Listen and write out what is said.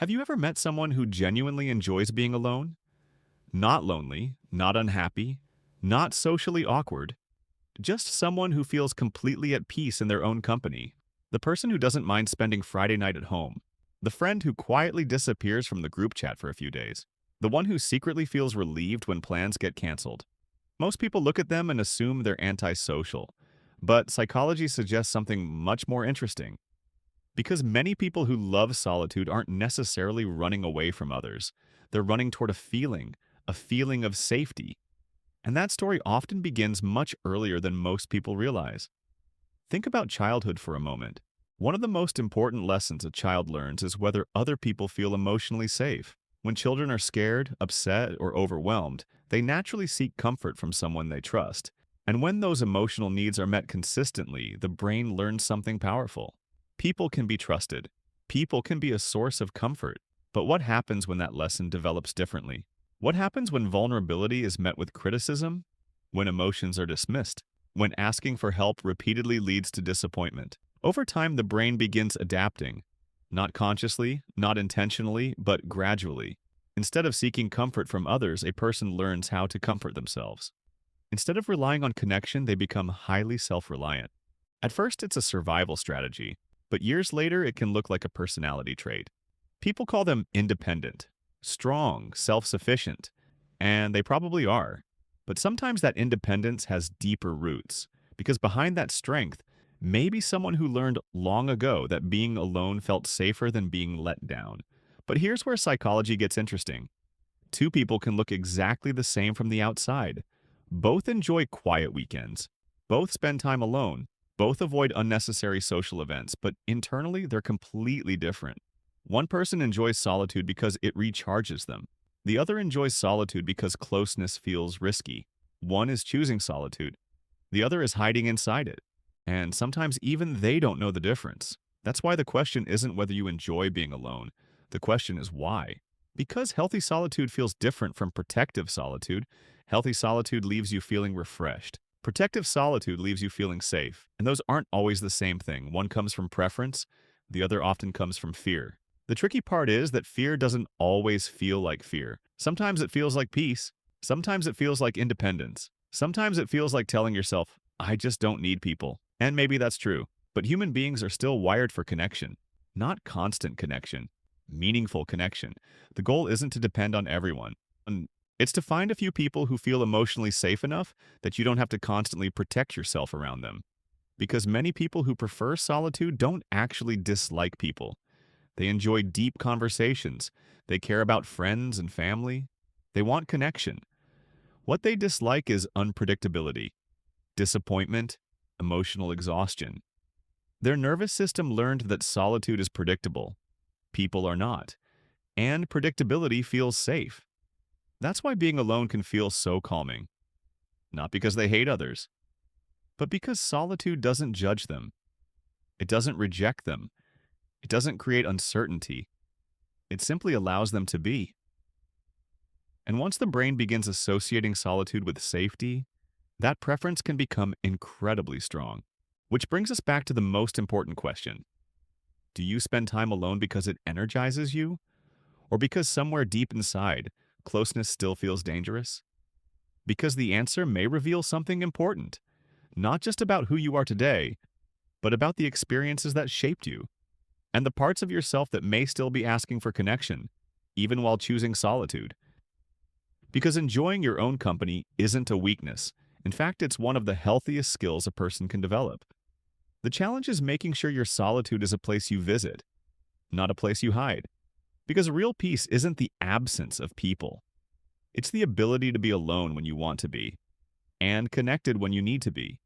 Have you ever met someone who genuinely enjoys being alone? Not lonely, not unhappy, not socially awkward, just someone who feels completely at peace in their own company. The person who doesn't mind spending Friday night at home. The friend who quietly disappears from the group chat for a few days. The one who secretly feels relieved when plans get canceled. Most people look at them and assume they're antisocial, but psychology suggests something much more interesting. Because many people who love solitude aren't necessarily running away from others. They're running toward a feeling of safety. And that story often begins much earlier than most people realize. Think about childhood for a moment. One of the most important lessons a child learns is whether other people feel emotionally safe. When children are scared, upset, or overwhelmed, they naturally seek comfort from someone they trust. And when those emotional needs are met consistently, the brain learns something powerful. People can be trusted. People can be a source of comfort. But what happens when that lesson develops differently? What happens when vulnerability is met with criticism? When emotions are dismissed? When asking for help repeatedly leads to disappointment? Over time, the brain begins adapting. Not consciously, not intentionally, but gradually. Instead of seeking comfort from others, a person learns how to comfort themselves. Instead of relying on connection, they become highly self-reliant. At first, it's a survival strategy, but years later, it can look like a personality trait. People call them independent, strong, self-sufficient, and they probably are. But sometimes that independence has deeper roots, because behind that strength may be someone who learned long ago that being alone felt safer than being let down. But here's where psychology gets interesting. Two people can look exactly the same from the outside. Both enjoy quiet weekends. Both spend time alone. Both avoid unnecessary social events, but internally they're completely different. One person enjoys solitude because it recharges them. The other enjoys solitude because closeness feels risky. One is choosing solitude. The other is hiding inside it. And sometimes even they don't know the difference. That's why the question isn't whether you enjoy being alone. The question is why. Because healthy solitude feels different from protective solitude, healthy solitude leaves you feeling refreshed. Protective solitude leaves you feeling safe. And those aren't always the same thing. One comes from preference, the other often comes from fear. The tricky part is that fear doesn't always feel like fear. Sometimes it feels like peace. Sometimes it feels like independence. Sometimes it feels like telling yourself, I just don't need people. And maybe that's true. But human beings are still wired for connection. Not constant connection. Meaningful connection. The goal isn't to depend on everyone. It's to find a few people who feel emotionally safe enough that you don't have to constantly protect yourself around them. Because many people who prefer solitude don't actually dislike people. They enjoy deep conversations. They care about friends and family. They want connection. What they dislike is unpredictability, disappointment, emotional exhaustion. Their nervous system learned that solitude is predictable. People are not. And predictability feels safe. That's why being alone can feel so calming. Not because they hate others, but because solitude doesn't judge them. It doesn't reject them. It doesn't create uncertainty. It simply allows them to be. And once the brain begins associating solitude with safety, that preference can become incredibly strong. Which brings us back to the most important question. Do you spend time alone because it energizes you? Or because somewhere deep inside, closeness still feels dangerous? Because the answer may reveal something important, not just about who you are today, but about the experiences that shaped you, and the parts of yourself that may still be asking for connection, even while choosing solitude. Because enjoying your own company isn't a weakness. In fact, it's one of the healthiest skills a person can develop. The challenge is making sure your solitude is a place you visit, not a place you hide. Because real peace isn't the absence of people. It's the ability to be alone when you want to be, and connected when you need to be.